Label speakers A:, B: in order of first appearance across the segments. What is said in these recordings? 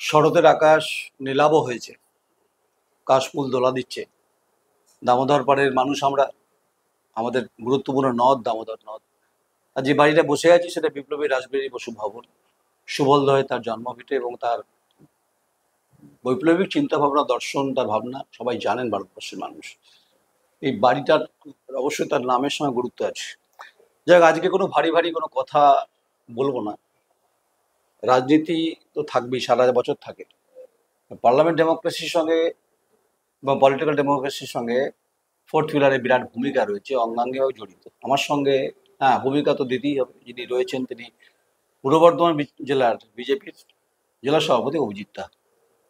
A: শরতের আকাশ নীলাভ হয়েছে, কাশফুল দোলা দিচ্ছে। দামোদর পাড়ের মানুষ আমরা, আমাদের গুরুত্বপূর্ণ নদ দামোদর নদ। আর যে বাড়িটা বসে আছি সেটা বিপ্লবী রাসবিহারী বসু ভবন। সুবলদহে তার জন্মভিটে এবং তার বৈপ্লবিক চিন্তাভাবনা, দর্শন, তার ভাবনা সবাই জানেন ভারতবর্ষের মানুষ। এই বাড়িটার অবশ্যই তার নামের সঙ্গে গুরুত্ব আছে। যাই হোক, আজকে কোনো ভারী ভারী কোনো কথা বলবো না। রাজনীতি তো থাকবেই, সারা বছর থাকে। পার্লামেন্ট ডেমোক্রেসির সঙ্গে বা পলিটিক্যাল ডেমোক্রেসির সঙ্গে ফোর্থ হুইলারের বিরাট ভূমিকা রয়েছে, অঙ্গাঙ্গেও জড়িত। আমার সঙ্গে হ্যাঁ, ভূমিকা তো দিতেই হবে। যিনি রয়েছেন তিনি পূর্ব বর্ধমান জেলার বিজেপির জেলা সভাপতি অভিজিৎ দা।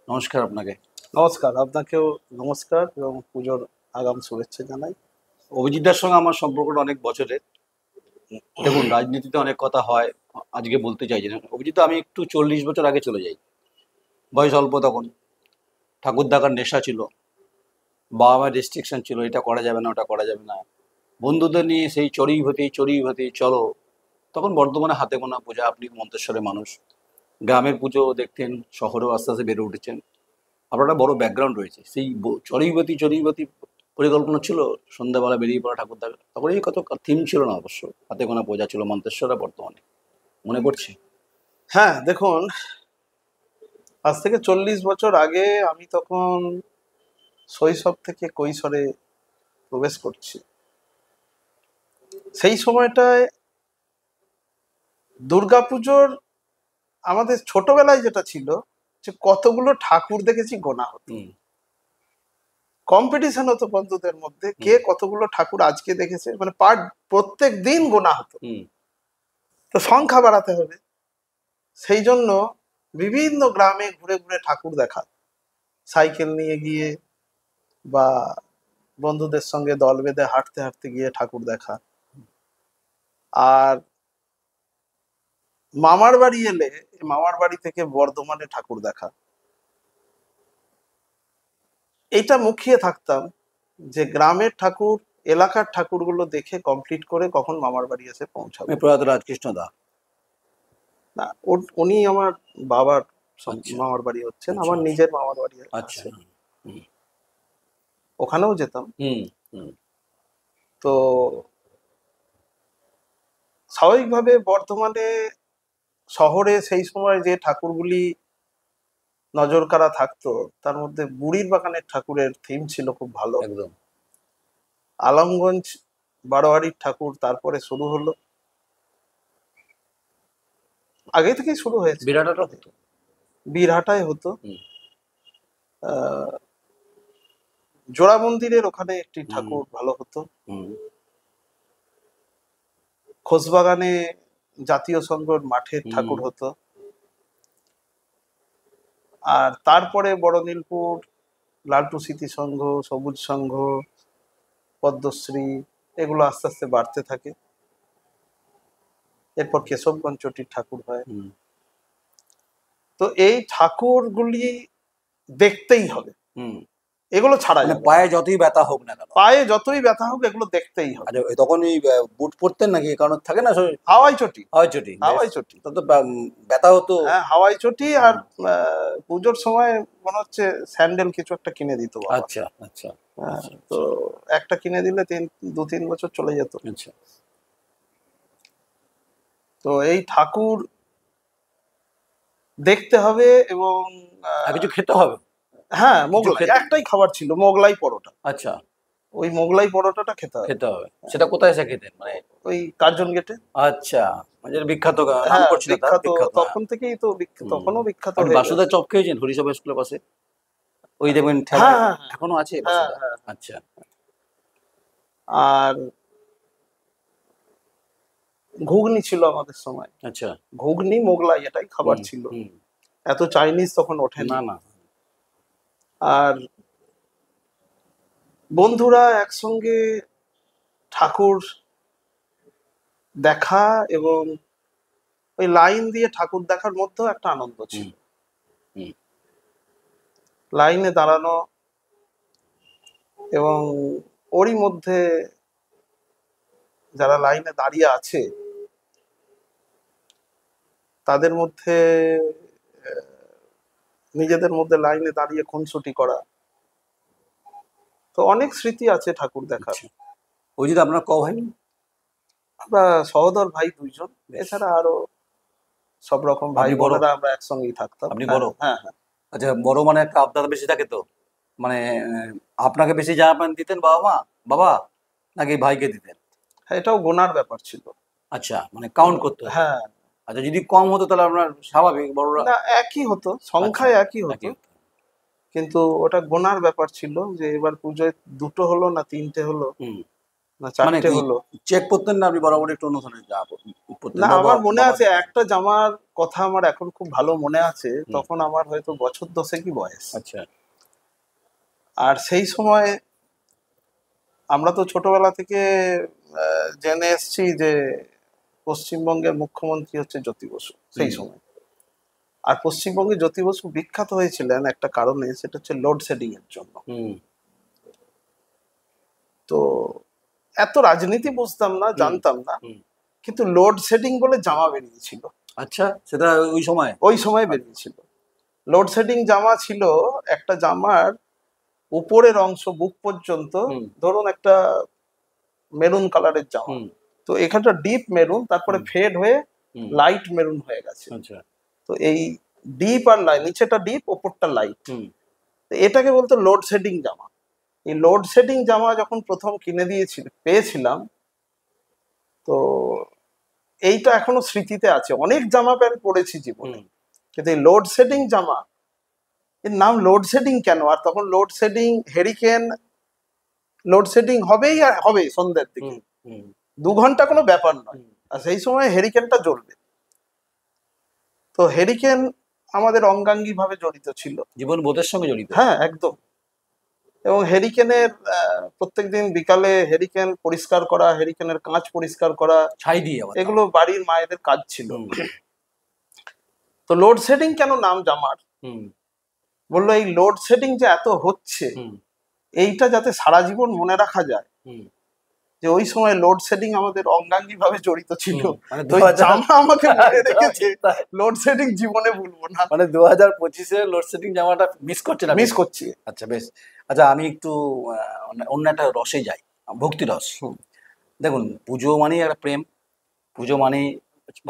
A: নমস্কার আপনাকে।
B: নমস্কার, আপনাকেও নমস্কার এবং পুজোর আগাম শুভেচ্ছা জানাই।
A: অভিজিৎ দার সঙ্গে আমার সম্পর্কটা অনেক বছরের। দেখুন, রাজনীতিতে অনেক কথা হয়, আজকে বলতে চাইছি না। অভিজিৎ দা, আমি একটু 40 বছর আগে চলে যাই। বয়স অল্প তখন, ঠাকুর দেখার নেশা ছিল, বাবা মায়ের রেস্ট্রিকশন ছিল, এটা করা যাবে না, ওটা করা যাবে না। বন্ধুদের নিয়ে সেই চড়ি চলো। তখন বর্ধমানে হাতে গোনা পূজা, আপনি মন্তেশ্বরের মানুষ, গ্রামের পুজো দেখতেন, শহরেও আস্তে আস্তে বেড়ে উঠেছেন। আপনার একটা বড় ব্যাকগ্রাউন্ড রয়েছে। সেই চড়িবতী পরিকল্পনা ছিল সন্ধ্যাবেলা বেরিয়ে পড়া ঠাকুর দেখা। তখন এই কত থিম ছিল না অবশ্য, হাতে গোনা পূজা ছিল মন্তেশ্বরে বর্তমানে, মনে পড়ছে?
B: হ্যাঁ, দেখুন, আজ থেকে 40 বছর আগে আমি তখন শৈশব থেকে কৈশোরে প্রবেশ করছি। সেই সময়টায় দুর্গাপুজোর আমাদের ছোটবেলায় যেটা ছিল যে কতগুলো ঠাকুর দেখেছি গোনা হতো, কম্পিটিশন হতো বন্ধুদের মধ্যে কে কতগুলো ঠাকুর আজকে দেখেছে, মানে প্রত্যেক দিন গোনা হতো। তো সংখ্যা বাড়াতে হবে, সেই জন্য বিভিন্ন গ্রামে ঘুরে ঘুরে ঠাকুর দেখা, সাইকেল নিয়ে গিয়ে বা বন্ধুদের সঙ্গে দল বেঁধে হাঁটতে হাঁটতে গিয়ে ঠাকুর দেখা। আর মামার বাড়ি এলে মামার বাড়ি থেকে বর্ধমানে ঠাকুর দেখা, এইটা মুখিয়ে থাকতাম যে গ্রামের ঠাকুর, এলাকার ঠাকুরগুলো দেখে কমপ্লিট করে কখন মামার বাড়ি এসে পৌঁছাবো।
A: প্রয়াত রাজকৃষ্ণ দা,
B: না, উনি আমার বাবার
A: আচ্ছা।
B: মামার বাড়ি হচ্ছেন,
A: আচ্ছা,
B: আমার নিজের মামার বাড়ি
A: আচ্ছা।
B: আছে, ওখানেও যেতাম। তো স্বাভাবিকভাবে বর্ধমানে শহরে সেই সময় যে ঠাকুরগুলি নজর কাড়া থাকতো তার মধ্যে বুড়ির বাগানের ঠাকুরের থিম ছিল খুব ভালো।
A: একদম।
B: আলমগঞ্জ বারোয়ারির ঠাকুর তারপরে শুরু হলো, আগে থেকেই শুরু হয়েছে,
A: বিরাটাটা হতো,
B: বীরহাটায় হতো। জোড়া মন্দিরের ওখানে একটি ঠাকুর ভালো হতো। খোসবাগানে জাতীয় সংঘর মাঠের ঠাকুর হতো। আর তারপরে বড় নীলপুর, লালটু স্মৃতি সংঘ, সবুজ সংঘ, পদ্মশ্রী, এগুলো আস্তে আস্তে বাড়তে থাকে। এরপর কেশবগঞ্জ চটির ঠাকুর হয়। তো এই ঠাকুরগুলি দেখতেই হবে, এগুলো ছাড়া যাবে।
A: পায়ে যতই ব্যথা হোক না কেন,
B: পায়ে যতই ব্যথা হোক এগুলো দেখতেই হবে।
A: তখন ওই বুট পরতেন নাকি? কারণ থাকে না
B: হাওয়াই চটি,
A: হাওয়াই চটি তো ব্যথা হতো।
B: হ্যাঁ, হাওয়াই চটি। আর পুজোর সময় মনে হচ্ছে স্যান্ডেল কিছু একটা কিনে দিত বাবা।
A: আচ্ছা আচ্ছা।
B: তো একটা কিনে দিলে 2-3 বছর চলে যেত।
A: আচ্ছা।
B: তো এই ঠাকুর দেখতে হবে এবং
A: কিছু খেতে হবে।
B: হ্যাঁ, মোগলাই একটাই খাবার ছিল, মোগলাই পরোটা।
A: আচ্ছা,
B: ওই মোগলাই পরোটাটা খেতে হবে।
A: সেটা কোথায় এসে খেতেন? মানে
B: ওই কার্জন গেটে।
A: আচ্ছা, মানে বিখ্যাত নাম
B: হ্যাঁ,
A: করছি না,
B: বিখ্যাত
A: বিখ্যাত
B: তখন থেকেই তো, তখনও বিখ্যাত।
A: বাসুদা চপ খেয়েছেন হরিসভা স্কুলের পাশে? ওই দেখবেন এখনো আছে বাসুদা। আচ্ছা।
B: আর ঘুগনি ছিল আমাদের সময়।
A: আচ্ছা,
B: ঘুগনি মোগলাই এটাই খাবার ছিল, এত চাইনিজ তখন ওঠে
A: না।
B: আর বন্ধুরা একসঙ্গে ঠাকুর দেখা এবং ওই লাইন দিয়ে ঠাকুর দেখার মধ্যেও একটা আনন্দ ছিল। লাইনে দাঁড়ানো এবং ওরই মধ্যে যারা লাইনে দাঁড়িয়ে আছে তাদের মধ্যে নিজেদের মধ্যে লাইনে দাঁড়িয়ে খুনসুটি করা। তো অনেক স্মৃতি আছে ঠাকুর দেখার।
A: আচ্ছা। অভিজিৎ, আপনার ক ভাই?
B: আমরা সহোদর ভাই 2 জন, এছাড়া আরো সব রকম ভাই
A: আপনি বড়?
B: বোনেরা আমরা একসঙ্গেই থাকতাম।
A: আপনি
B: হ্যাঁ
A: বড়?
B: হ্যাঁ হ্যাঁ।
A: আচ্ছা, বড় মানে একটা আবদার বেশি থাকে তো, মানে আপনাকে বেশি জামা প্যান্ট দিতেন বাবা নাকি ভাইকে দিতেন?
B: হ্যাঁ, এটাও গোনার ব্যাপার ছিল।
A: আচ্ছা, মানে কাউন্ট করতে হতো।
B: হ্যাঁ,
A: আচ্ছা, যদি কম হতো তাহলে আপনার স্বাভাবিক বড়রা।
B: না একই হতো, সংখ্যায় একই হতো,
A: একই হতো।
B: কিন্তু ওটা গোনার ব্যাপার ছিল যে এবার পুজোয় 2টো হলো না 3টে হলো
A: হুম।
B: না
A: মানে
B: 4টে
A: কি
B: হলো।
A: চেক করতেন না আপনি বরাবর একটু অন্যখানে যা পড়তেন?
B: না,
A: বাবা
B: আমার মনে
A: বাবা
B: আছে
A: দিতেন।
B: একটা জামার কথা আমার এখন খুব ভালো মনে আছে।
A: হুম।
B: তখন আমার হয়তো বছর 10 বয়স।
A: আচ্ছা।
B: আর সেই সময় আমরা তো ছোটবেলা থেকে জেনে এসেছি যে পশ্চিমবঙ্গের মুখ্যমন্ত্রী হচ্ছে জ্যোতি বসু সেই
A: হুম।
B: সময়। আর পশ্চিমবঙ্গে জ্যোতি বসু বিখ্যাত হয়েছিলেন একটা কারণে, সেটা হচ্ছে লোডশেডিং এর জন্য।
A: হুম।
B: তো এত রাজনীতি বুঝতাম না,
A: হুম।
B: জানতাম না,
A: হুম।
B: কিন্তু লোডশেডিং বলে জামা বেরিয়েছিল।
A: আচ্ছা, সেটা ওই সময়?
B: ওই সময় বেরিয়েছিল লোডশেডিং জামা ছিল। একটা জামার উপরের অংশ বুক পর্যন্ত,
A: হুম।
B: ধরুন একটা মেরুন কালারের জামা,
A: হুম।
B: তো এখানটা ডিপ মেরুন, তারপরে
A: হুম।
B: ফেড হয়ে
A: হুম।
B: লাইট মেরুন হয়ে গেছে।
A: আচ্ছা।
B: তো এই ডিপ আর লাইট, নিচেটা ডিপ ওপরটা লাইট,
A: হুম।
B: এটাকে বলতো লোডশেডিং জামা। এই লোডশেডিং জামা যখন প্রথম কিনে পেয়েছিলাম, তো এইটা এখনো স্মৃতিতে আছে। অনেক জামা প্যান্ট পরেছি জীবনে,
A: হুম।
B: কিন্তু এই লোডশেডিং জামা, এর নাম লোডশেডিং কেন? আর তখন লোডশেডিং, হেরিকেন, লোডশেডিং হবেই আর হবে সন্ধ্যের দিকে,
A: হুম। হুম।
B: 2 ঘন্টা কোনো ব্যাপার নয়।
A: হুম।
B: আর সেই সময় হেরিকেনটা জ্বলবে। তো হেরিকেন আমাদের অঙ্গাঙ্গি ভাবে জড়িত ছিল।
A: জীবন বোধের সঙ্গে জড়িত।
B: হ্যাঁ, একদম। এবং হেরিকেনের প্রত্যেকদিন বিকালে হেরিকেন পরিষ্কার করা, হেরিকেনের কাঁচ পরিষ্কার করা,
A: ছাই দিয়ে আবার তাও।
B: এগুলো বাড়ির মায়েদের কাজ ছিল।
A: হুম।
B: তো লোডশেডিং কেন নাম জামার?
A: হুম।
B: বললো এই লোডশেডিং যে এত হচ্ছে,
A: হুম।
B: এইটা যাতে সারা জীবন মনে রাখা যায়,
A: হুম।
B: যে ওই সময় লোডশেডিং আমাদের অঙ্গাঙ্গি ভাবে জড়িত ছিল।
A: হুম। মানে
B: তো ওই জামা আমাকে মনে রেখেছে, লোডশেডিং জীবনে ভুলবো না।
A: মানে 2025-এ লোডশেডিং জামাটা মিস করছে না?
B: মিস করছি।
A: আচ্ছা, বেশ। আচ্ছা, আমি একটু অন্য একটা রসে যাই, ভক্তি রস।
B: হুম।
A: দেখুন, পুজো মানেই একটা প্রেম, পুজো মানেই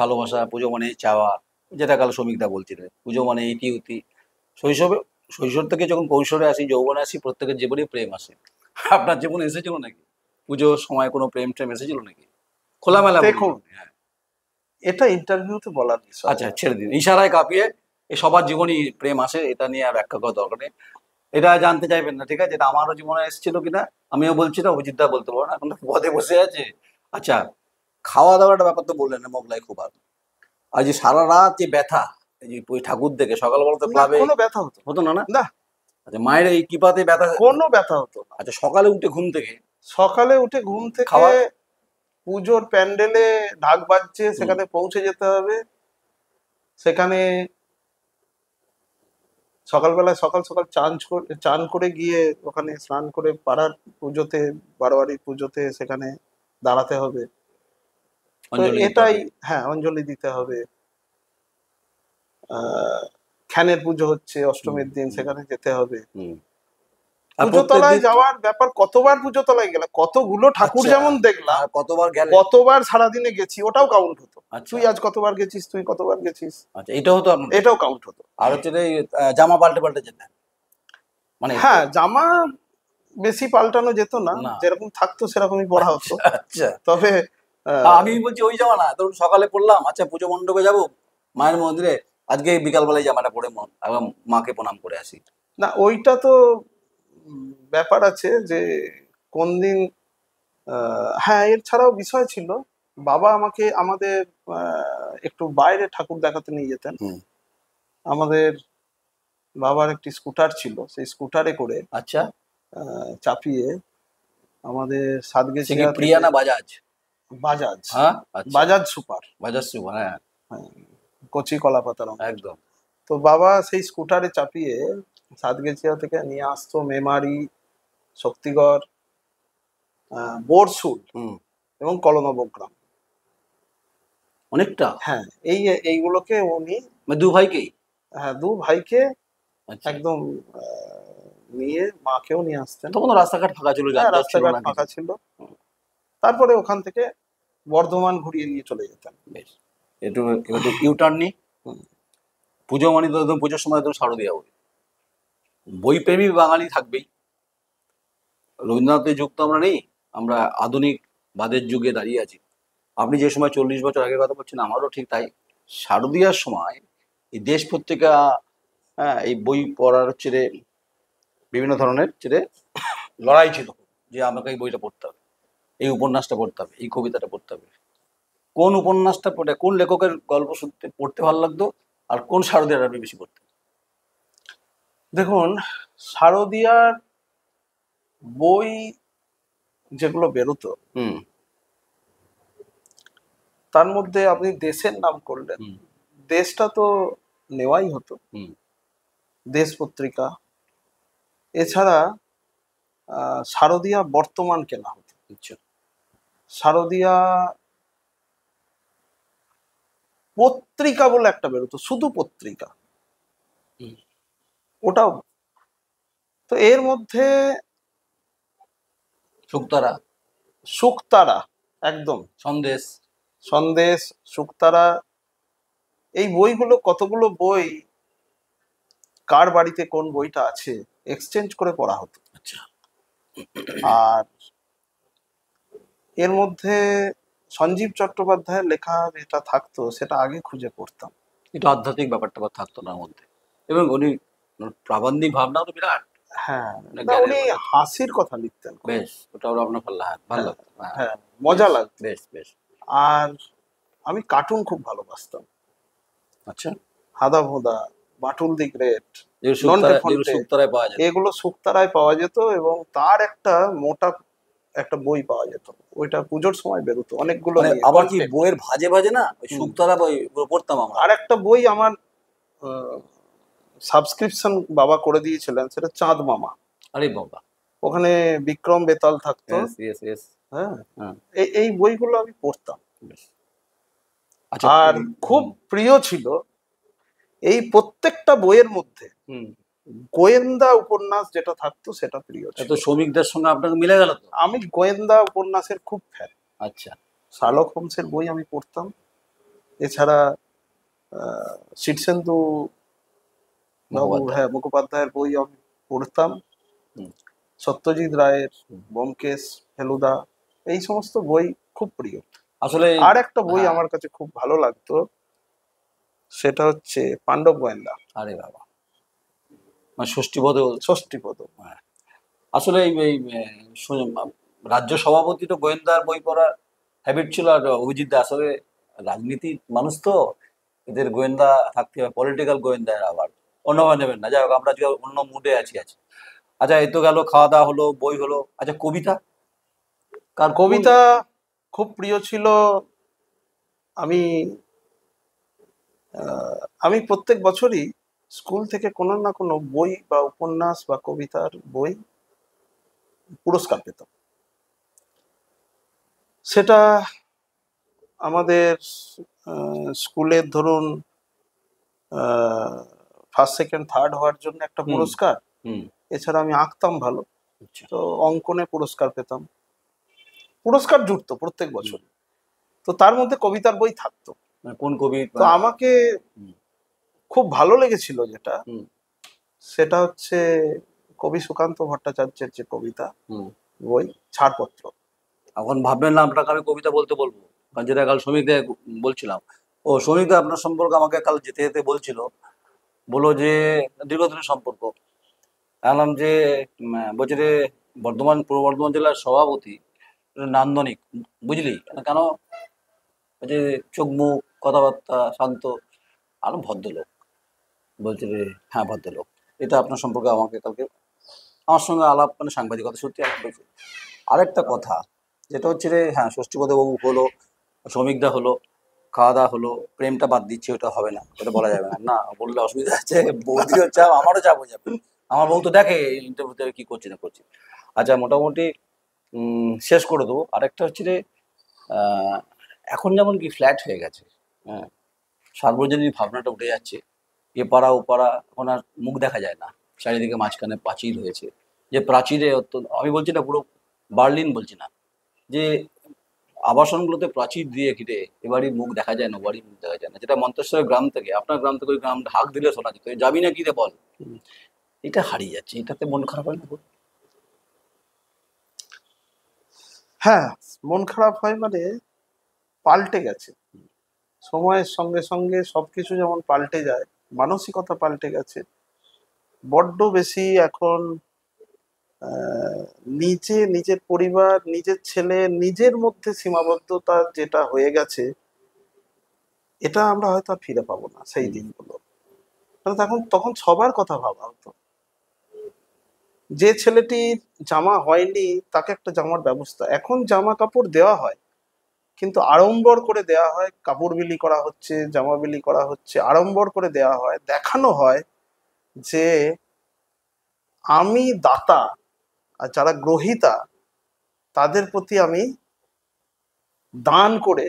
A: ভালোবাসা, পুজো মানেই চাওয়া, যেটা কাল শ্রমিকদা বলছিলেন, পুজো মানে ইতি উতি। শৈশবে, শৈশব থেকে যখন কৈশোরে আসি, যৌবনে আসি, প্রত্যেকের জীবনে প্রেম আসে। আপনার জীবনে এসেছিল নাকি পুজোর সময় কোনো প্রেম ট্রেম এসেছিল নাকি? খোলামেলা বলুন
B: দেখুন,
A: আপনি। হ্যাঁ।
B: এটা ইন্টারভিউতে বলার বিষয়।
A: আচ্ছা, ছেড়ে দিন, ইশারায় কাঁপিয়ে। এ সবার জীবনই প্রেম আসে, এটা নিয়ে আর ব্যাখ্যা করার দরকার নেই। এটা জানতে চাইবেন না, ঠিক আছে? এটা আমারও জীবনে এসেছিল কিনা আমিও বলছি না, অভিজিৎদা বলতে পারো না, এখন তো পদে বসে আছে। আচ্ছা, খাওয়া দাওয়ার একটা ব্যাপার তো বললেন না, মোগলাই খুব ভালো। আর যে সারা রাত যে ব্যথা, এই যে ওই ঠাকুর দেখে সকালবেলা তো
B: না,
A: ক্লাবে
B: কোনো ব্যথা হতো
A: হতো না না?
B: না,
A: আচ্ছা, মায়ের এই কৃপাতে ব্যথা।
B: কোনো ব্যথা হতো না।
A: আচ্ছা, সকালে উঠে ঘুম থেকে
B: সকালে উঠে ঘুম থেকে
A: খাওয়া।
B: পুজোর প্যান্ডেলে ঢাক বাজছে,
A: হুম।
B: সেখানে পৌঁছে যেতে হবে। সেখানে সকালবেলায় সকাল সকাল চান করে গিয়ে ওখানে স্নান করে পাড়ার পুজোতে, বারোয়ারির পুজোতে সেখানে দাঁড়াতে হবে। তো
A: অঞ্জলি দিতে
B: এটাই,
A: হবে।
B: হ্যাঁ, অঞ্জলি দিতে হবে। খ্যানের পুজো হচ্ছে অষ্টমীর দিন,
A: হুম।
B: সেখানে যেতে হবে।
A: হুম। আর
B: পুজো
A: প্রত্যেক
B: তলায়
A: দিন।
B: যাওয়ার ব্যাপার, কতবার পুজো তলায় গেলাম, কতগুলো ঠাকুর
A: আচ্ছা,
B: যেমন দেখলাম,
A: আর কতবার গেলে?
B: কতবার সারাদিনে গেছি, ওটাও কাউন্ট হতো।
A: আচ্ছা।
B: তুই আজ কতবার গেছিস, তুই কতবার গেছিস,
A: আচ্ছা, এটা হতো আপনার?
B: এটাও কাউন্ট হতো।
A: আর হচ্ছে যে জামা পাল্টে পাল্টে যেতেন মানে?
B: হ্যাঁ, জামা বেশি পাল্টানো যেত না,
A: না।
B: যেরকম থাকতো সেরকমই পড়া হতো।
A: আচ্ছা।
B: তবে
A: আমি বলছি ওই জামা না, ধরুন সকালে পড়লাম, আচ্ছা পুজো মণ্ডপে যাব, মায়ের মন্দিরে, আজকে বিকালবেলায় জামাটা পরে এবং মাকে প্রণাম করে আসি।
B: না, ওইটা তো ব্যাপার আছে যে কোন দিন, হ্যাঁ, এর ছাড়াও বিষয় ছিল। বাবা আমাকে আমাদের একটু বাইরে ঠাকুর দেখাতে নিয়ে যেতেন।
A: হুম।
B: আমাদের বাবার একটি স্কুটার ছিল, সেই স্কুটারে করে
A: আচ্ছা,
B: চাপিয়ে আমাদের
A: সে কি
B: সাতগেছিয়া
A: প্রিয়া
B: থেকে
A: না বাজাজ?
B: বাজাজ,
A: হ্যাঁ, আচ্ছা।
B: বাজাজ সুপার,
A: বাজাজ সুপার, হ্যাঁ।
B: হ্যাঁ, কচি কলাপাতার অঙ্ক।
A: একদম।
B: তো বাবা সেই স্কুটারে চাপিয়ে সাতগেছিয়া থেকে নিয়ে আসতো মেমারি, শক্তিগড়, বোরসুল
A: হুম।
B: এবং কলনবগ্রাম।
A: অনেকটা।
B: হ্যাঁ, এইগুলোকে উনি,
A: মানে দু ভাইকেই?
B: হ্যাঁ, 2 ভাইকে
A: আচ্ছা,
B: একদম নিয়ে মাকেও নিয়ে আসতেন।
A: তখন তো রাস্তাঘাট ফাঁকা ছিল,
B: হ্যাঁ,
A: যানজট ছিল
B: রাস্তাঘাট
A: না
B: ফাঁকা
A: কিছু।
B: ছিল। তারপরে ওখান থেকে বর্ধমান ঘুরিয়ে নিয়ে চলে যেতেন।
A: বেশ, একটু একটু ইউটার্ন নি।
B: হুম।
A: পুজো মানে তো একদম পুজোর সময় একদম শারদীয়া বই, বইপ্রেমী বাঙালি থাকবেই। রবীন্দ্রনাথের যুগ তো আমরা নেই, আমরা আধুনিক বাদের যুগে দাঁড়িয়ে আছি। আপনি যে সময় 40 বছর আগের কথা বলছেন, আমারও ঠিক তাই। শারদীয়ার সময় এই দেশ পত্রিকা, হ্যাঁ, এই বই পড়ার ছেড়ে বিভিন্ন ধরনের ছেড়ে লড়াই ছিল যে আমাকে এই বইটা পড়তে হবে, এই উপন্যাসটা পড়তে হবে, এই কবিতাটা পড়তে হবে। কোন উপন্যাসটা পড়ে, কোন লেখকের গল্প শুনতে পড়তে ভালো লাগতো, আর কোন শারদীয়ার আপনি বেশি পড়তেন?
B: দেখুন, শারদিয়ার বই যেগুলো বেরোতো
A: হুম
B: তার মধ্যে আপনি দেশের নাম করলেন,
A: হুম
B: দেশটা তো নেওয়াই হতো,
A: হুম
B: দেশ পত্রিকা। এছাড়া শারদিয়া বর্তমান কেনা হতো।
A: আচ্ছা,
B: শারদিয়া পত্রিকা বলে একটা বেরোতো, শুধু পত্রিকা,
A: হুম,
B: ওটাও। তো এর মধ্যে
A: শুকতারা,
B: শুকতারা, একদম
A: সন্দেশ।
B: সন্দেশ, শুকতারা, এই বইগুলো, কতগুলো বই কার বাড়িতে কোন বইটা আছে এক্সচেঞ্জ করে পড়া হতো।
A: আচ্ছা,
B: আর এর মধ্যে সঞ্জীব চট্টোপাধ্যায়ের লেখা যেটা থাকতো সেটা আগে খুঁজে পড়তাম।
A: একটু আধ্যাত্মিক ব্যাপারটা থাকতো না ওর মধ্যে, এবং উনি প্রাবন্ধিক ভাবনাও তো বিরাট,
B: হ্যাঁ,
A: অনেক
B: না
A: জ্ঞানের
B: উনি
A: কথা।
B: হাসির কথা লিখতেন খুব।
A: বেশ, ওটাও আপনার ভালো ভালো
B: হ্যাঁ,
A: লাগতো, হ্যাঁ।
B: হ্যাঁ,
A: বেশ
B: মজা লাগতো।
A: বেশ বেশ।
B: আর আমি কার্টুন খুব ভালোবাসতাম।
A: আচ্ছা,
B: হাদা ভোঁদা, বাটুল দি গ্রেট,
A: যেগুলো
B: নন্টে
A: শুকতারা, যেগুলো
B: ফন্টে,
A: শুকতারায় পাওয়া যেত।
B: এগুলো শুকতারায় পাওয়া যেত। এবং তার একটা মোটা একটা বই পাওয়া যেত, ওইটা পুজোর সময় বেরোতো অনেকগুলো
A: মানে
B: নিয়ে
A: আবার কি
B: কন্টেন্ট।
A: বইয়ের ভাজে ভাজে না, ওই শুকতারা বই ওগুলো পড়তাম আমরা।
B: আর একটা বই আমার সাবস্ক্রিপশন বাবা করে দিয়েছিলেন, সেটা চাঁদ মামা।
A: আরে বাবা,
B: ওখানে বিক্রম বেতাল থাকতো।
A: Yes yes yes.
B: হ্যাঁ,
A: হ্যাঁ,
B: এই এই বইগুলো আমি পড়তাম।
A: বেশ। আচ্ছা,
B: আর খুব প্রিয় ছিল এই প্রত্যেকটা বইয়ের মধ্যে
A: হুম,
B: গোয়েন্দা উপন্যাস যেটা থাকতো সেটা প্রিয়
A: এত
B: ছিল।
A: শ্রমিকদের সঙ্গে আপনাকে মিলে গেল তো।
B: আমি গোয়েন্দা উপন্যাসের খুব ফ্যান।
A: আচ্ছা,
B: শার্লক হোমসের বই আমি পড়তাম। এছাড়া শীর্ষেন্দু বাবু,
A: মুখোপাধ্যায়।
B: হ্যাঁ, মুখোপাধ্যায়ের বই আমি পড়তাম।
A: হুম,
B: সত্যজিৎ রায়ের,
A: হুম।
B: ব্যোমকেশ ফেলুদা, এই সমস্ত বই খুব প্রিয়।
A: আসলে
B: আর একটা বই
A: হ্যাঁ,
B: আমার কাছে খুব ভালো লাগতো, সেটা হচ্ছে পাণ্ডব গোয়েন্দা,
A: আরে বাবা, মানে ষষ্ঠীপদ।
B: ষষ্ঠীপদ।
A: হ্যাঁ, আসলে এই রাজ্য সভাপতি তো গোয়েন্দার বই পড়ার হ্যাবিট ছিল। আর অভিজিৎ দা আসলে রাজনীতির মানুষ তো, এদের গোয়েন্দা থাকতে হবে, পলিটিক্যাল গোয়েন্দা আবার অন্যভাবে নেবেন না। যাই হোক, আমরা আজকে অন্য মুডে আছি। আচ্ছা, এই তো গেল, খাওয়া দাওয়া হলো, বই হলো। আচ্ছা, কবিতা কার কোন?
B: কবিতা খুব প্রিয় ছিল। আমি আমি প্রত্যেক বছরই স্কুল থেকে কোনো না কোনো বই বা উপন্যাস বা কবিতার বই পুরস্কার পেতাম। সেটা আমাদের স্কুলের ধরুন ফার্স্ট সেকেন্ড থার্ড হওয়ার জন্য একটা
A: হুম
B: পুরস্কার।
A: হুম।
B: এছাড়া আমি আঁকতাম ভালো,
A: আচ্ছা,
B: তো অঙ্কনে পুরস্কার পেতাম। পুরস্কার জুটতো প্রত্যেক
A: হুম।
B: বছর। তো তার মধ্যে কবিতার বই থাকতো।
A: মানে কোন কবি?
B: তো আমাকে
A: হুম
B: খুব ভালো লেগেছিল যেটা,
A: হুম
B: সেটা হচ্ছে কবি সুকান্ত ভট্টাচার্যের যে কবিতা
A: হুম।
B: বই, ছাড়পত্র।
A: এখন ভাববেন না আপনাকে আমি কবিতা বলতে বলবো, কারণ যেটা কাল শ্রমিকদের বলছিলাম। ও শ্রমিকদা আপনার সম্পর্কে আমাকে কাল যেতে যেতে বলছিল, বললো যে দীর্ঘদিনের সম্পর্ক। জানলাম যে বলছে যে পূর্ব বর্ধমান জেলার সভাপতি, নান্দনিক, বুঝলি কেন? ওই যে চোখ মুখ কথাবার্তা শান্ত, আরো ভদ্রলোক। বলছে যে হ্যাঁ, ভদ্রলোক। এটা আপনার সম্পর্কে আমাকে কালকে আমার সঙ্গে আলাপ, মানে সাংবাদিকতা সত্যি আলাপ হয়েছে। আরেকটা কথা, যেটা হচ্ছে রে, হ্যাঁ, ষষ্ঠীপদে বাবু হলো, শ্রমিকদা হলো, খাওয়া দাওয়া হলো, প্রেমটা বাদ দিচ্ছি, ওটা হবে না, ওটা বলা যাবে না। না বললে অসুবিধা আছে, বৌদিও চাপ, আমারও চাপ হয়ে যাবে। আমার বউ তো দেখে ইন্টারভিউতে কি করছি না করছি। আচ্ছা, মোটামুটি শেষ করে দেবো। আরেকটা হচ্ছে যে এখন যেমন কি ফ্ল্যাট হয়ে গেছে, হ্যাঁ, সার্বজনীন ভাবনাটা উঠে যাচ্ছে। এপাড়া ওপাড়া এখন আর মুখ দেখা যায় না, চারিদিকে মাঝখানে প্রাচীর হয়েছে। যে প্রাচীরে আমি বলছি না পুরো বার্লিন বলছি না, যে আবাসনগুলোতে প্রাচীর দিয়ে ঘিরে এবারই মুখ দেখা যায় না, বাড়ি মুখ দেখা যায় না। যেটা মন্তেশ্বরের গ্রাম থেকে, আপনার গ্রাম থেকে ওই গ্রাম ঢাক দিলে শোনা যেত, "এই যাবি না কি রে বল"। এটা হারিয়ে যাচ্ছে, এটাতে মন খারাপ হয় না খুব?
B: হ্যাঁ, মন খারাপ হয়, মানে পাল্টে গেছে সময়ের সঙ্গে সঙ্গে সবকিছু যেমন পাল্টে যায়, মানসিকতা পাল্টে গেছে বড্ড বেশি এখন। নিজে, নিজের পরিবার, নিজের ছেলে, নিজের মধ্যে সীমাবদ্ধতা যেটা হয়ে গেছে, এটা আমরা হয়তো আর ফিরে পাবো না সেই দিনগুলো। কারণ তখন সবার কথা ভাবা হতো। যে ছেলেটির জামা হয়নি তাকে একটা জামার ব্যবস্থা, এখন জামা কাপড় দেওয়া হয় কিন্তু আড়ম্বর করে দেওয়া হয়, কাপড় বিলি করা হচ্ছে, জামা বিলি করা হচ্ছে, আড়ম্বর করে দেওয়া হয়, দেখানো হয় যে আমি দাতা আর যারা গ্রহীতা তাদের প্রতি আমি দান করে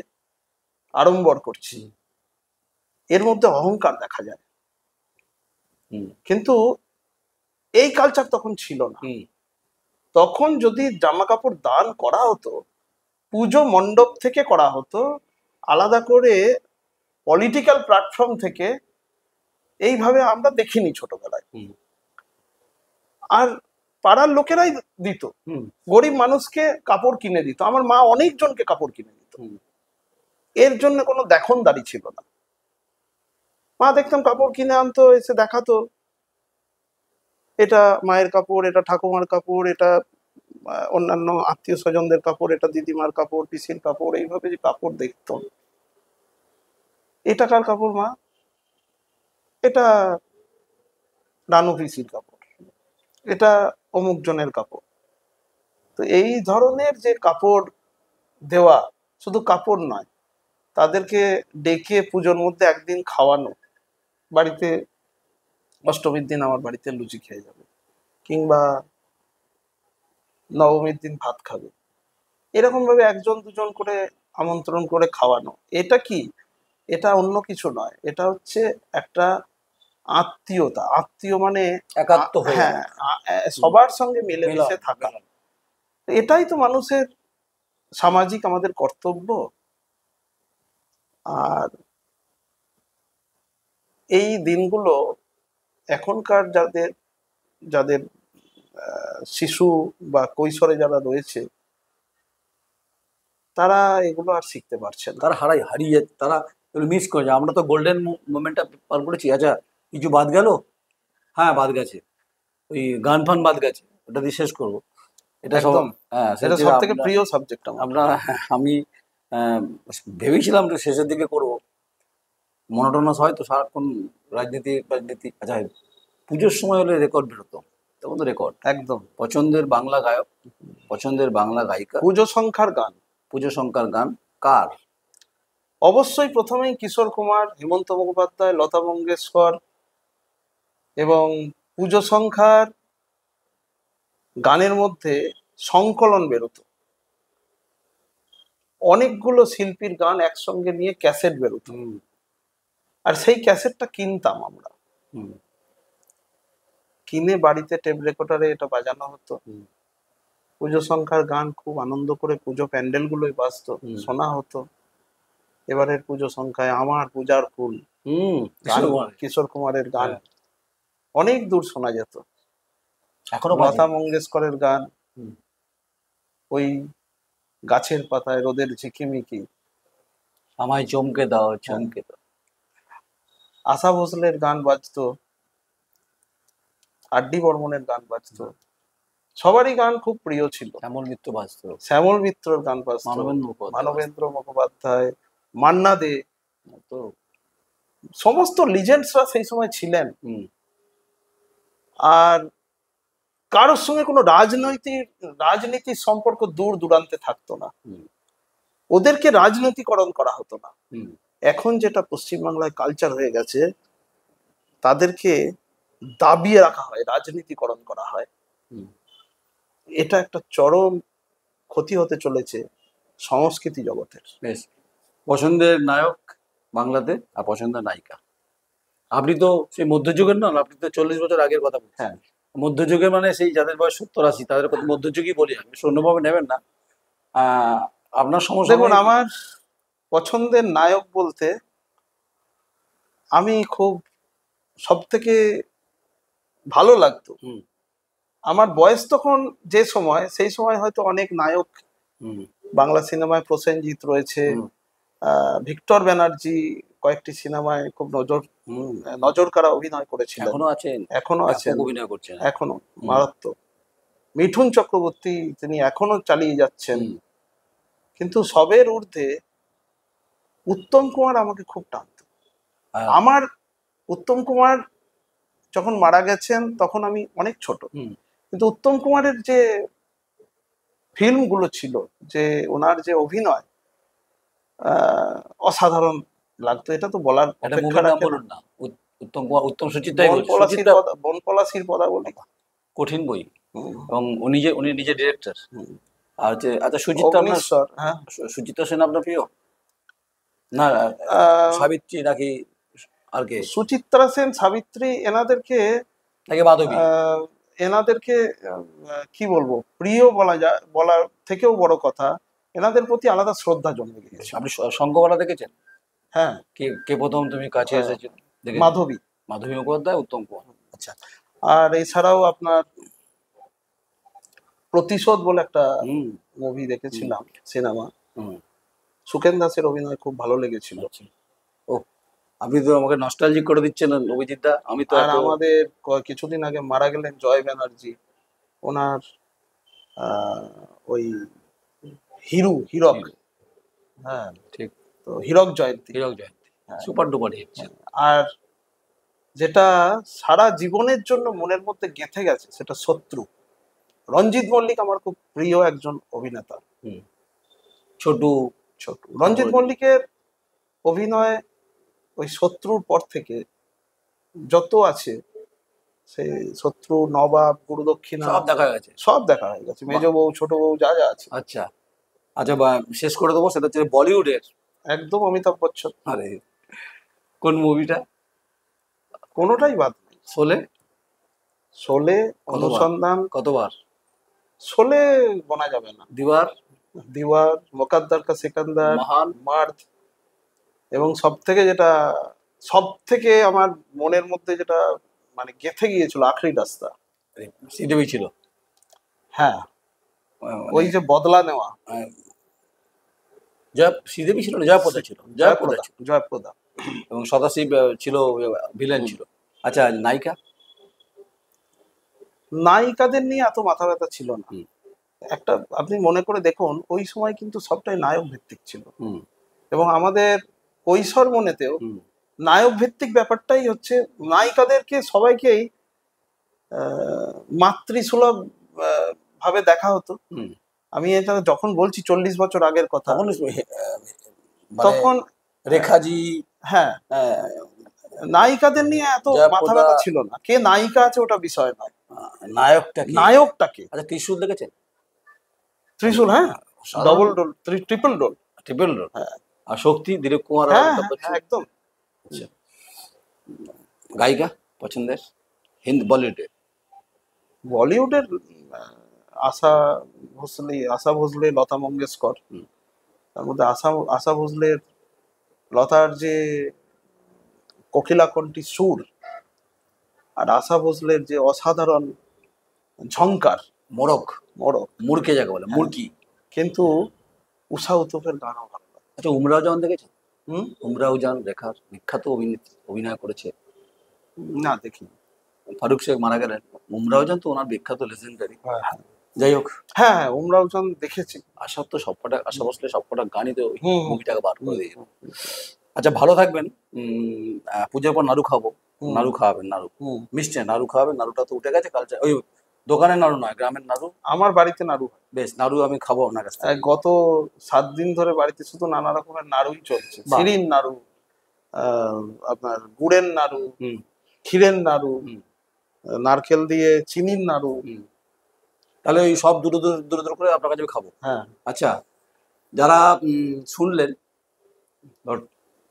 B: আড়ম্বর করছি, এর মধ্যে অহংকার দেখা যায়। কিন্তু এই কালচার তখন ছিল না। তখন যদি জামা কাপড় দান করা হতো, পুজো মণ্ডপ থেকে করা হতো, আলাদা করে পলিটিক্যাল প্ল্যাটফর্ম থেকে এইভাবে আমরা দেখিনি ছোটবেলায়। আর পাড়ার লোকেরাই দিত, গরিব মানুষকে কাপড় কিনে দিত, আমার মা অনেকজনকে কাপড় কিনে দিত। এর জন্য কোনো দেখনদারি ছিল না। মা দেখতাম কাপড় কিনে আনতো, এসে দেখাতো, এটা মায়ের কাপড়, এটা ঠাকুমার কাপড়, এটা অন্যান্য আত্মীয় স্বজনদের কাপড়, এটা দিদিমার কাপড়, পিসির কাপড়, এইভাবে যে কাপড় দেখতো, এটা কার কাপড় মা? এটা রানু পিসির কাপড়, এটা অমুক জনের কাপড়। তো এই ধরনের যে কাপড় দেওয়া, শুধু কাপড় নয়, তাদেরকে ডেকে পুজোর মধ্যে একদিন খাওয়ানো, বাড়িতে অষ্টমীর দিন আমার বাড়িতে লুচি খেয়ে যাবে, কিংবা নবমীর দিন ভাত খাবে, এরকম ভাবে একজন দুজন করে আমন্ত্রণ করে খাওয়ানো। এটা কি? এটা অন্য কিছু নয়, এটা হচ্ছে একটা আত্মীয়তা। আত্মীয় মানে
A: একাত্ম হয়ে
B: হ্যাঁ, সবার সঙ্গে মিলেমিশে থাকা। এটাই তো মানুষের সামাজিক আমাদের কর্তব্য। আর এই দিনগুলো এখনকার যাদের যাদের শিশু বা কৈশোরে যারা রয়েছে, তারা এগুলো আর শিখতে পারছে না,
A: তারা হারিয়ে তারা মিস করে যায়। আমরা তো গোল্ডেন মোমেন্টটা পার করেছি। আচ্ছা, কিছু বাদ গেল? হ্যাঁ, বাদ গেছে, ওই গান ফান বাদ গেছে, ওটা দিয়ে শেষ করবো। এটা সব,
B: একদম।
A: হ্যাঁ,
B: এটা সব থেকে প্রিয় সাবজেক্ট
A: আমরা আমি ভেবেছিলাম যে শেষের দিকে করবো, মনোটোনাস হয় তো সারাক্ষণ রাজনীতি রাজনীতি। আচ্ছা, পুজোর সময় হলে রেকর্ড বেরোতো, তখন তো রেকর্ড
B: একদম।
A: পছন্দের বাংলা গায়ক, পছন্দের বাংলা গায়িকা,
B: পুজো সংখ্যার গান,
A: পুজো সংখ্যার গান কার?
B: অবশ্যই প্রথমেই কিশোর কুমার, হেমন্ত মুখোপাধ্যায়, লতা মঙ্গেশকর। এবং পুজো সংখ্যার গানের মধ্যে সংকলন বেরোতো, অনেকগুলো শিল্পীর গান একসঙ্গে নিয়ে ক্যাসেট বেরোতো, আর সেই ক্যাসেটটা কিনতাম আমরা, কিনে বাড়িতে টেপ রেকর্ডারে এটা বাজানো হতো। পুজো সংখ্যার গান খুব আনন্দ করে পুজো প্যান্ডেল গুলোই বাজতো, শোনা হতো। এবারের পুজো সংখ্যায় আমার পূজার ফুল, কিশোর কুমারের গান অনেক দূর শোনা যেত।
A: এখনো
B: লতা মঙ্গেশকরের গান, ওই গাছের পাতায় রোদের ঝিকিমিকি,
A: আমায় চমকে দাও চমকে দাও।
B: আশা ভোসলের গান বাজতো, আর.ডি. বর্মনের গান বাজতো, সবারই গান খুব প্রিয় ছিল।
A: শ্যামল মিত্র বাজতো,
B: শ্যামল মিত্রর গান বাজতো, মানবেন্দ্র মুখোপাধ্যায়, মান্না দে, তো সমস্ত লিজেন্ডসরা সেই সময় ছিলেন। আর কারোর সঙ্গে কোনো রাজনীতির সম্পর্ক দূর দূরান্তে থাকতো না, ওদেরকে রাজনীতিকরণ করা হতো না। এখন যেটা পশ্চিমবাংলায় কালচার হয়ে গেছে, তাদেরকে দাবিয়ে রাখা হয়, রাজনীতিকরণ করা হয়। এটা একটা চরম ক্ষতি হতে চলেছে সংস্কৃতি জগতের।
A: বেশ, পছন্দের নায়ক বাংলাতে আর পছন্দের নায়িকা? আপনি তো সেই মধ্যযুগের নন, আপনি তো 40 বছর আগের কথা বলছেন।
B: হ্যাঁ।
A: মধ্যযুগে মানে সেই যাদের বয়স 70-80 তাদের কথা মধ্যযুগই বলি, আমি শূন্যভাবে নেবেন না। আপনার সমস্যা
B: দেখুন, আমার পছন্দের নায়ক বলতে আমি খুব সব থেকে ভালো লাগতো, আমার বয়স তখন যে সময়, সেই সময় হয়তো অনেক নায়ক বাংলা সিনেমায়, প্রসেনজিৎ রয়েছে, ভিক্টর ব্যানার্জি কয়েকটি সিনেমায় খুব নজর কাড়া অভিনয় করেছিলেন, এখনো আছেন,
A: অভিনয় করছেন,
B: এখনো মারাত্মক। মিঠুন চক্রবর্তী তিনি এখনো চালিয়ে যাচ্ছেন, কিন্তু সবের ঊর্ধ্বে উত্তম কুমার আমাকে খুব টানত। আমার উত্তম কুমার যখন মারা গেছেন তখন আমি অনেক ছোট, কিন্তু উত্তম কুমারের যে ফিল্মগুলো ছিল, যে ওনার যে অভিনয় অসাধারণ লাগতো। এটা তো বলার অপেক্ষা রাখে না।
A: উত্তম কুমার, উত্তম সুচিত্রা,
B: বনপলাশির পদাবলী
A: কঠিন বই, এবং উনি নিজে ডিরেক্টর। আর হচ্ছে, আচ্ছা, সুচিত্রা,
B: হ্যাঁ,
A: সুচিত্রা সেন আপনার প্রিয় না? সাবিত্রী নাকি আর কে?
B: সুচিত্রা সেন, সাবিত্রী, এনাদেরকে
A: মাধবী,
B: এনাদেরকে কি বলবো, প্রিয় বলা যায়, বলার থেকেও বড় কথা, এনাদের প্রতি আলাদা শ্রদ্ধা জন্মে গিয়েছে।
A: আপনি শঙ্খমালা দেখেছেন?
B: হ্যাঁ।
A: কে প্রথম তুমি কাছে এসেছো?
B: মাধবী
A: মুখোপাধ্যায়, উত্তম কুমার। আচ্ছা।
B: আর এছাড়াও আপনার প্রতিশোধ বলে একটা মুভি দেখেছিলাম, সিনেমা, সুকেন দাসের অভিনয় খুব ভালো লেগেছিল।
A: ও, আপনি তো আমাকে নস্টালজিক করে দিচ্ছেন অভিজিৎ দা। আমি তো,
B: আর আমাদের কিছুদিন আগে মারা গেলেন জয় ব্যানার্জি, ওনার ওই হীরক, হ্যাঁ ঠিক, তো হীরক জয়ন্তী, সুপার ডুপার হিট। আর যেটা সারা জীবনের জন্য মনের মধ্যে গেঁথে গেছে সেটা শত্রু। রঞ্জিত মল্লিক আমার খুব প্রিয় একজন অভিনেতা। ছোটু রঞ্জিত মল্লিকের অভিনয় ওই শত্রুর পর থেকে যত আছে, সেই শত্রু, নবাব, গুরুদক্ষিণা, সব দেখা হয়ে গেছে, মেজ বউ, ছোট বউ, যা যা আছে।
A: আচ্ছা আচ্ছা, শেষ করে দেবো, সেটা হচ্ছে বলিউডের
B: একদম অমিতাভ বচ্চন।
A: আরে কোন মুভিটা?
B: কোনোটাই বাদ নেই। শোলে, অনুসন্ধান,
A: কতবার?
B: শোলে গোনা যাবে না। দিওয়ার, মুকদ্দর কা সিকান্দার, মার্দ, এবং সব থেকে আমার মনের মধ্যে যেটা মানে গেঁথে গিয়েছিল, আখরি রাস্তা।
A: শ্রীদেবী ছিল। হ্যাঁ,
B: ওই যে বদলা নেওয়া,
A: শ্রীদেবী ছিল না, জয়প্রদা, এবং সদাশিব ছিল, ভিলেন ছিল। আচ্ছা,
B: নায়িকাদের নিয়ে এত মাথা ব্যথা ছিল না। একটা আপনি মনে করে দেখুন, ওই সময় কিন্তু সবটাই নায়ক ভিত্তিক ছিল, এবং আমাদের কৈশোর মনেতেও নায়ক ভিত্তিক ব্যাপারটাই হচ্ছে, নায়িকাদেরকে সবাইকেই মাতৃসুলভ ভাবে দেখা হতো। আমি এটা যখন বলছি 40 বছর আগের কথা, তখন
A: রেখাজি,
B: হ্যাঁ, নায়িকাদের নিয়ে এত মাথা ব্যথা ছিল না। কে নায়িকা আছে ওটা বিষয় নয়, নায়কটাকে।
A: আচ্ছা, ত্রিশূল দেখেছেন?
B: ত্রিশূল, হ্যাঁ, ডবল রোল, ট্রিপল রোল,
A: হ্যাঁ। আর শক্তি, দিলীপ কুমার,
B: একদম।
A: গায়িকা পছন্দের বলিউডের
B: আশা ভোসলে, লতা মঙ্গেশকর। তার মধ্যে আশা ভোসলের, লতার যে কোকিলাকণ্ঠী সুর, আর আশা ভোসলের যে অসাধারণ ঝংকার,
A: মুড়কে যাকে বলে, মুড়কি।
B: কিন্তু উষা উত্তপের গানও ভালো।
A: আচ্ছা, উমরাও জান দেখেছেন? উমরাও জান রেখার বিখ্যাত অভিনয় করেছে।
B: না, দেখি।
A: ফারুক শেখ মারা গেলেন, উমরাও জান তো ওনার বিখ্যাত লেজেন্ডারি। যাই হোক,
B: হ্যাঁ, উমরাও জান দেখেছি।
A: আশা ভোসলে সবকটা গানই তো মুভিটাকে বার করে দিয়ে। আচ্ছা, ভালো থাকবেন। পুজোর পর নাড়ু খাবো, নাড়ু খাওয়াবেন, নাড়ু মিষ্টি নাড়ু খাওয়াবেন। নাড়ুটা তো উঠে গেছে কালচার, ওই দোকানের নাড়ু নয়, গ্রামের নাড়ু।
B: আমার বাড়িতে নাড়ু,
A: বেশ, নাড়ু আমি খাবো আপনার কাছে।
B: গত 7 দিন ধরে বাড়িতে শুধু নানা রকমের নাড়ুই চলছে। চিনির নাড়ু, আপনার গুড়ের নাড়ু, ক্ষীরের নাড়ু, নারকেল দিয়ে চিনির নাড়ু।
A: তাহলে ওই সব দূর দূর করে আপনার কাছে খাবো।
B: হ্যাঁ।
A: আচ্ছা, যারা শুনলেন,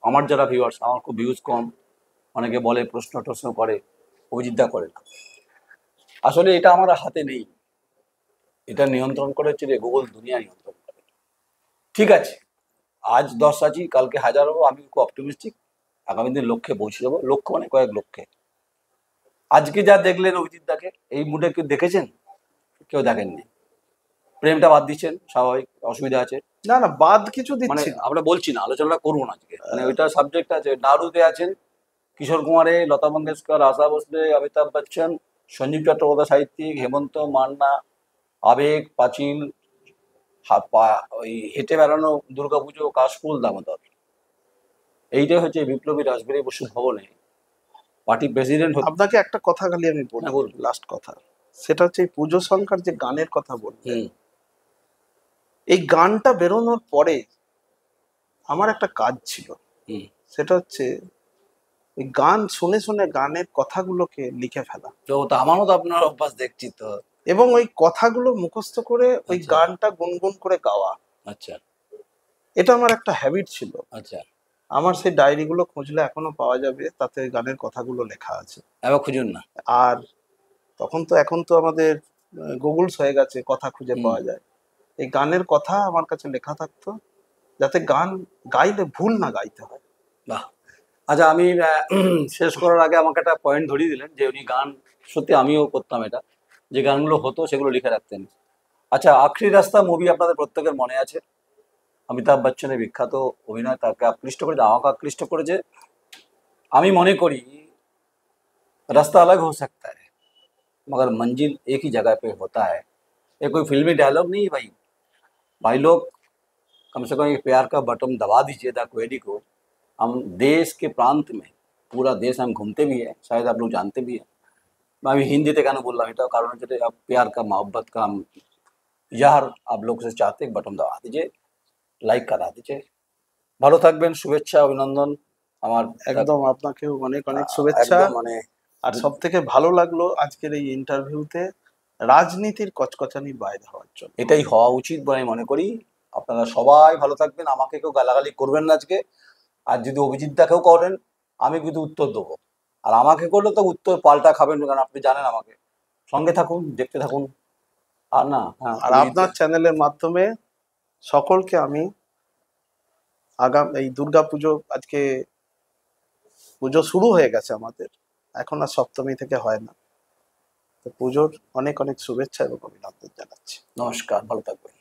A: আমার যারা ভিউয়ার্স, আমার খুব ভিউজ কম, অনেকে বলে প্রশ্ন করে, অভিজিৎদা করে না। আসলে এটা আমার হাতে নেই, এটা নিয়ন্ত্রণ করে হচ্ছে যে গুগল দুনিয়া নিয়ন্ত্রণ করে। ঠিক আছে, আজ 10 আছি, কালকে 1000 হবো, আমি খুব অপটিমিস্টিক। আগামী দিন লক্ষ্যে পৌঁছে যাবো, লক্ষ্য মানে কয়েক লক্ষ্যে। আজকে যা দেখলেন অভিজিৎদাকে এই মুডে কেউ দেখেছেন? কেউ দেখেননি। প্রেমটা বাদ দিচ্ছেন, স্বাভাবিক, অসুবিধা আছে।
B: না না, বাদ কিছু
A: মানে
B: দিচ্ছি না।
A: আমরা বলছি না, আলোচনা করবো না আজকে, মানে ওইটা সাবজেক্ট আছে। নাড়ুতে আছেন কিশোর কুমারে, লতা মঙ্গেশকর, আশা ভোসলে, অমিতাভ বচ্চন, সঞ্জীব চট্টোপাধ্যায় সাহিত্যিক, হেমন্ত মান্না, আবেগ, পাঁচিল, ওই হেঁটে বেড়ানো, দুর্গাপুজো, কাশফুল, দামোদর। এইটাই হচ্ছে বিপ্লবী রাসবিহারী বসু ভবনে পার্টি প্রেসিডেন্ট হচ্ছে।
B: আপনাকে একটা কথা খালি আমি বলি,
A: হ্যাঁ, বলুন।
B: লাস্ট কথা, সেটা হচ্ছে এই পুজো সংখ্যার যে গানের কথা বললেন, এই গানটা বেরোনোর পরে আমার একটা কাজ ছিল, সেটা হচ্ছে ওই গান শুনে শুনে গানের কথাগুলোকে লিখে ফেলা,
A: তো আমারও তো আপনার অভ্যাস দেখছি তো।
B: এবং ওই কথাগুলো মুখস্থ করে ওই
A: আচ্ছা।
B: গানটা গুনগুন করে গাওয়া।
A: আচ্ছা
B: এটা আমার একটা হ্যাবিট ছিল।
A: আচ্ছা,
B: আমার সেই ডায়েরিগুলো খুঁজলে এখনো পাওয়া যাবে, তাতে গানের কথাগুলো লেখা আছে।
A: এবার খুঁজুন না।
B: আর এখন তো আমাদের গুগলস হয়ে গেছে, কথা খুঁজে পাওয়া যায়। এই গানের কথা আমার কাছে লেখা থাকতো, যাতে গান গাইলে ভুল না গাইতে হয়।
A: বাহ। আচ্ছা, আমি শেষ করার আগে আমাকে একটা পয়েন্ট ধরিয়ে দিলেন যে উনি গান, সত্যি আমিও করতাম এটা, যে গানগুলো হতো সেগুলো লিখে রাখতেন। আচ্ছা, আখরি রাস্তা মুভি আপনাদের প্রত্যেকের মনে আছে, অমিতাভ বচ্চনের বিখ্যাত অভিনয়, তাকে আকৃষ্ট করেছে, আমাকে আকৃষ্ট করেছে। আমি মনে করি रास्ता अलग हो सकता है मगर मंजिल एक ही जगह पे होता है। ये कोई फिल्मी डायलॉग नहीं है भाई। भाई लोग, कम से कम ये प्यार का बटन दबा दीजिए द क्वेडी को। हम देश के प्रांत में, पूरा देश हम घूमते भी है, शायद आप लोग जानते भी हैं। मैं अभी हिंदी ते गाना बोल रहा हूँ, कारण হচ্ছে आप प्यार का, मोहब्बत का हम यार आप लोग से चाहते, बटन दबा दीजिए, लाइक करा दीजिए। ভালো থাকবেন, শুভেচ্ছা, অভিনন্দন আমার।
B: একদম, আপনাকেও অনেক অনেক শুভেচ্ছা।
A: একদম, মানে
B: আর সব থেকে ভালো লাগলো আজকের এই ইন্টারভিউতে রাজনীতির কচকচানি বাইরে হওয়ার জন্য।
A: এটাই হওয়া উচিত বলে আমি মনে করি। আপনারা সবাই ভালো থাকবেন, আমাকে কেউ গালাগালি করবেন না আজকে। আর যদি অভিজিৎদাকেও করেন, আমি কিন্তু উত্তর দেবো। আর আমাকে করলে তো উত্তর পাল্টা খাবেন, কারণ আপনি জানেন আমাকে। সঙ্গে থাকুন, দেখতে থাকুন। আর না, হ্যাঁ,
B: আর আপনার চ্যানেলের মাধ্যমে সকলকে আমি এই দুর্গা পুজো, আজকে পুজো শুরু হয়ে গেছে আমাদের, এখন আর সপ্তমী থেকে হয় না, তো পুজোর অনেক অনেক শুভেচ্ছা এবং অভিনন্দন জানাচ্ছি।
A: নমস্কার, ভালো থাকবেন।